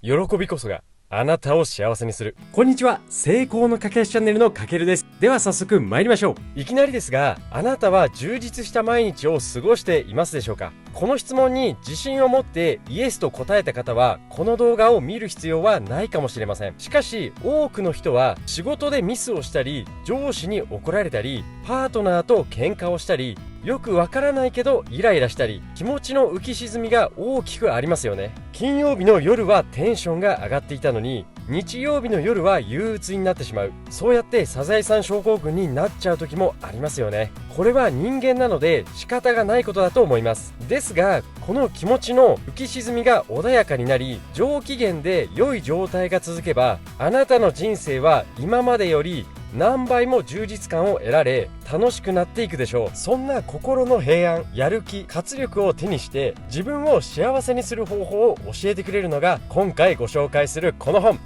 喜びこそがあなたを幸せにする。こんにちは、成功の架け橋チャンネルのかけるです。では早速参りましょう。いきなりですが、あなたは充実した毎日を過ごしていますでしょうか？この質問に自信を持ってイエスと答えた方は、この動画を見る必要はないかもしれません。しかし、多くの人は仕事でミスをしたり、上司に怒られたり、パートナーと喧嘩をしたり、よくわからないけどイライラしたり、気持ちの浮き沈みが大きくありますよね。金曜日の夜はテンションが上がっていたのに、日曜日の夜は憂鬱になってしまう。そうやってサザエさん症候群になっちゃう時もありますよね。これは人間なので仕方がないことだと思います。ですが、この気持ちの浮き沈みが穏やかになり、上機嫌で良い状態が続けば、あなたの人生は今までより何倍も充実感を得られ、楽しくなっていくでしょう。そんな心の平安、やる気、活力を手にして自分を幸せにする方法を教えてくれるのが、今回ご紹介するこの本。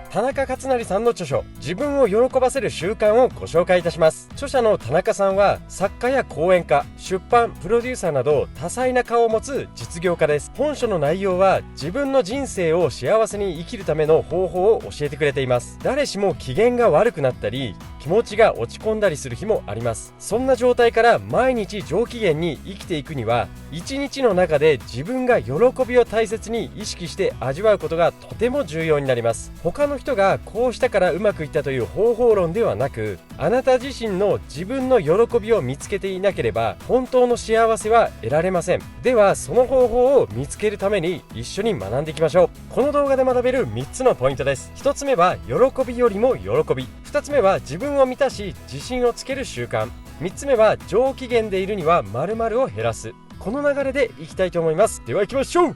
田中勝成さんの著書、自分を喜ばせる習慣をご紹介いたします。著者の田中さんは作家や講演家、出版、プロデューサーなど多彩な顔を持つ実業家です。本書の内容は自分の人生を幸せに生きるための方法を教えてくれています。誰しも機嫌が悪くなったり、気持ちが落ち込んだりする日もあります。そんな状態から毎日上機嫌に生きていくには、一日の中で自分が喜びを大切に意識して味わうことがとても重要になります。他の人がこうしたからうまくいったという方法論ではなく、あなた自身の自分の喜びを見つけていなければ本当の幸せは得られません。ではその方法を見つけるために一緒に学んでいきましょう。この動画で学べる3つのポイントです。1つ目は喜びよりも喜び、2つ目は自分を満たし自信をつける習慣、3つ目は上機嫌でいるには〇〇を減らす。この流れでいきたいと思います。では行きましょう。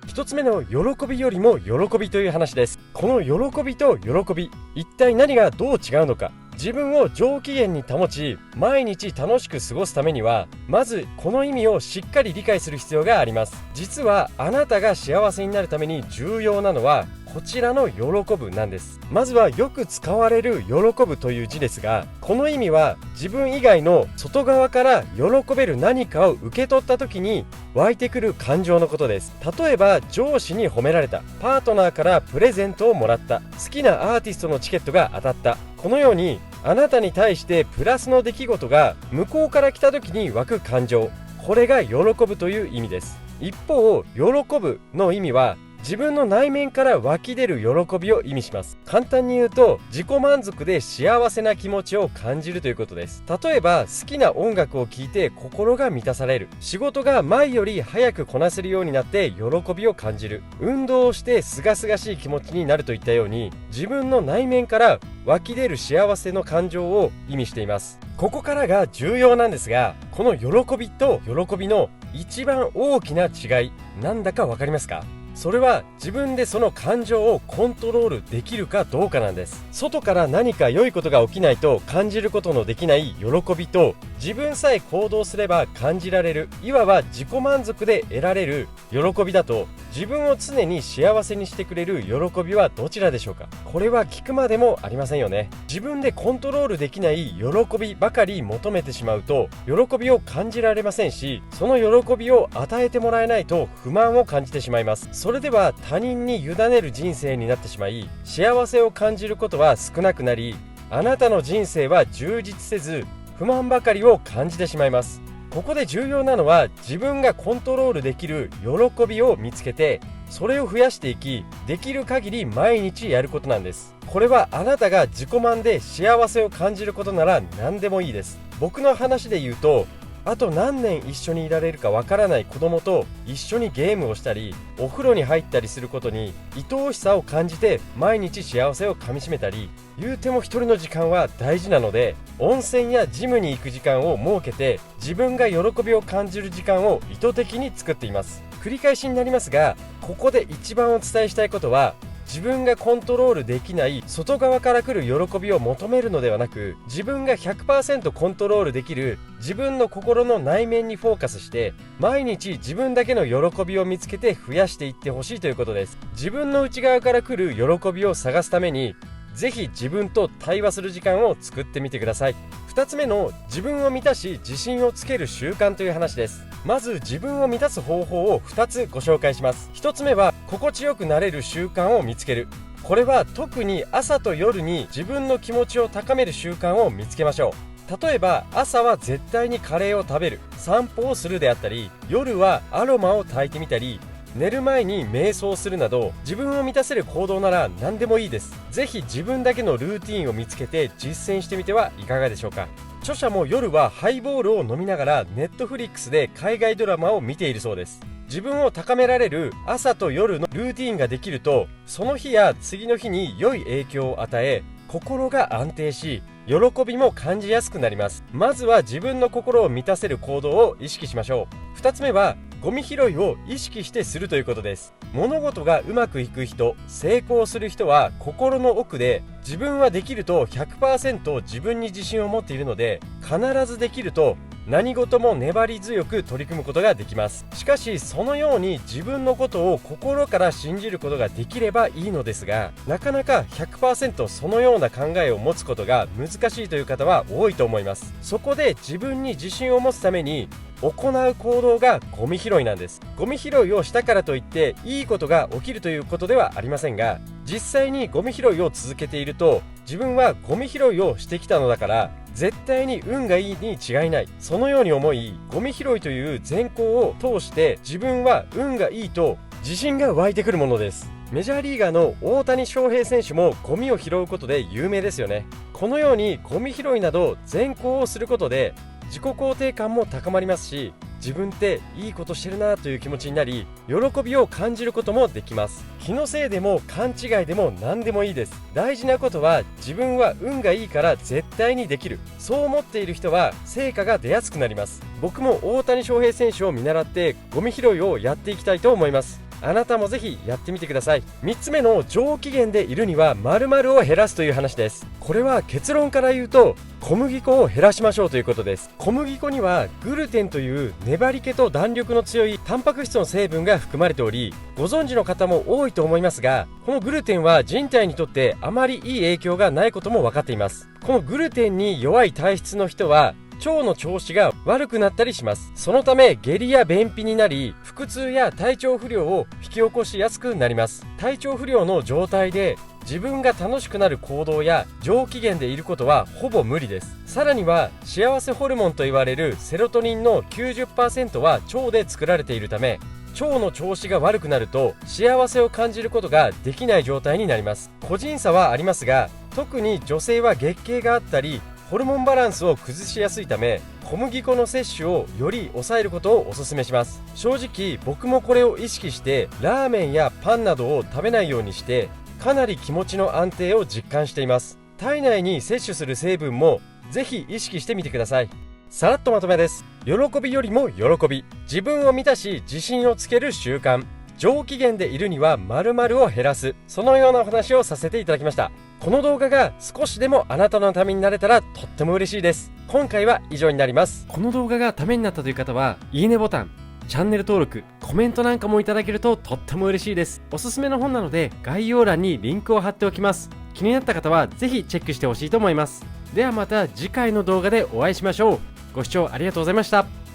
一つ目の喜びよりも喜びという話です。この喜びと喜び、一体何がどう違うのか。自分を上機嫌に保ち、毎日楽しく過ごすためには、まずこの意味をしっかり理解する必要があります。実はあなたが幸せになるために重要なのは、こちらの喜ぶなんです。まずはよく使われる喜ぶという字ですが、この意味は自分以外の外側から喜べる何かを受け取った時に湧いてくる感情のことです。例えば上司に褒められた、パートナーからプレゼントをもらった、好きなアーティストのチケットが当たった。このようにあなたに対してプラスの出来事が向こうから来た時に湧く感情、これが喜ぶという意味です。一方、喜ぶの意味は自分の内面から湧き出る喜びを意味します。簡単に言うと、自己満足で幸せな気持ちを感じるということです。例えば好きな音楽を聴いて心が満たされる、仕事が前より早くこなせるようになって喜びを感じる、運動をして清々しい気持ちになるといったように、自分の内面から湧き出る幸せの感情を意味しています。ここからが重要なんですが、この喜びと喜びの一番大きな違い、なんだかわかりますか？それは自分でその感情をコントロールできるかどうかなんです。外から何か良いことが起きないと感じることのできない喜びと、自分さえ行動すれば感じられる、いわば自己満足で得られる喜びだと、自分を常に幸せにしてくれる喜びはどちらでしょうか？これは聞くまでもありませんよね。自分でコントロールできない喜びばかり求めてしまうと、喜びを感じられませんし、その喜びを与えてもらえないと不満を感じてしまいます。それでは他人に委ねる人生になってしまい、幸せを感じることは少なくなり、あなたの人生は充実せず、不満ばかりを感じてしまいます。ここで重要なのは、自分がコントロールできる喜びを見つけて、それを増やしていき、できる限り毎日やることなんです。これはあなたが自己満で幸せを感じることなら何でもいいです。僕の話で言うと、あと何年一緒にいられるかわからない子供と一緒にゲームをしたり、お風呂に入ったりすることに愛おしさを感じて毎日幸せをかみしめたり、言うても一人の時間は大事なので、温泉やジムに行く時間を設けて、自分が喜びを感じる時間を意図的に作っています。繰り返しになりますが、ここで一番お伝えしたいことは、自分がコントロールできない外側から来る喜びを求めるのではなく、自分が 100% コントロールできる自分の心の内面にフォーカスして、毎日自分だけの喜びを見つけて増やしていってほしいということです。自分の内側から来る喜びを探すために、ぜひ自分と対話する時間を作ってみてください。2つ目の自分を満たし自信をつける習慣という話です。まず自分を満たす方法を2つご紹介します。1つ目は心地よくなれる習慣を見つける。これは特に朝と夜に自分の気持ちを高める習慣を見つけましょう。例えば朝は絶対にカレーを食べる、散歩をするであったり、夜はアロマを焚いてみたり、寝る前に瞑想するなど、自分を満たせる行動なら何でもいいです。ぜひ自分だけのルーティンを見つけて実践してみてはいかがでしょうか。著者も夜はハイボールを飲みながらネットフリックスで海外ドラマを見ているそうです。自分を高められる朝と夜のルーティンができると、その日や次の日に良い影響を与え、心が安定し、喜びも感じやすくなります。まずは自分の心を満たせる行動を意識しましょう。2つ目はゴミ拾いを意識してするということです。物事がうまくいく人、成功する人は心の奥で自分はできると 100% 自分に自信を持っているので、必ずできると何事も粘り強く取り組むことができます。しかしそのように自分のことを心から信じることができればいいのですが、なかなか 100% そのような考えを持つことが難しいという方は多いと思います。そこで自分に自信を持つために行う行動がゴミ拾いなんです。ゴミ拾いをしたからといっていいことが起きるということではありませんが、実際にゴミ拾いを続けていると、自分はゴミ拾いをしてきたのだから絶対に運がいいに違いない、そのように思い、ゴミ拾いという善行を通して自分は運がいいと自信が湧いてくるものです。メジャーリーガーの大谷翔平選手もゴミを拾うことで有名ですよね。このようにゴミ拾いなど善行をすることで自己肯定感も高まりますし、自分っていいことしてるなという気持ちになり、喜びを感じることもできます。気のせいでも勘違いでも何でもいいです。大事なことは自分は運がいいから絶対にできる、そう思っている人は成果が出やすくなります。僕も大谷翔平選手を見習ってゴミ拾いをやっていきたいと思います。あなたもぜひやってみてください。3つ目の上機嫌でいるには〇〇を減らすという話です。これは結論から言うと小麦粉を減らしましょうということです。小麦粉にはグルテンという粘り気と弾力の強いタンパク質の成分が含まれており、ご存知の方も多いと思いますが、このグルテンは人体にとってあまりいい影響がないことも分かっています。このグルテンに弱い体質の人は腸の調子が悪くなったりします。そのため下痢や便秘になり、腹痛や体調不良を引き起こしやすくなります。体調不良の状態で自分が楽しくなる行動や上機嫌でいることはほぼ無理です。さらには幸せホルモンと言われるセロトニンの 90% は腸で作られているため、腸の調子が悪くなると幸せを感じることができない状態になります。個人差はありますが、特に女性は月経があったりホルモンバランスを崩しやすいため、小麦粉の摂取をより抑えることをお勧めします。正直僕もこれを意識してラーメンやパンなどを食べないようにして、かなり気持ちの安定を実感しています。体内に摂取する成分もぜひ意識してみてください。さらっとまとめです。喜びよりも喜び、自分を満たし自信をつける習慣、上機嫌でいるには〇〇を減らす、そのようなお話をさせていただきました。この動画が少しでもあなたのためになれたらとっても嬉しいです。今回は以上になります。この動画がためになったという方は、いいねボタン、チャンネル登録、コメントなんかもいただけるととっても嬉しいです。おすすめの本なので概要欄にリンクを貼っておきます。気になった方はぜひチェックしてほしいと思います。ではまた次回の動画でお会いしましょう。ご視聴ありがとうございました。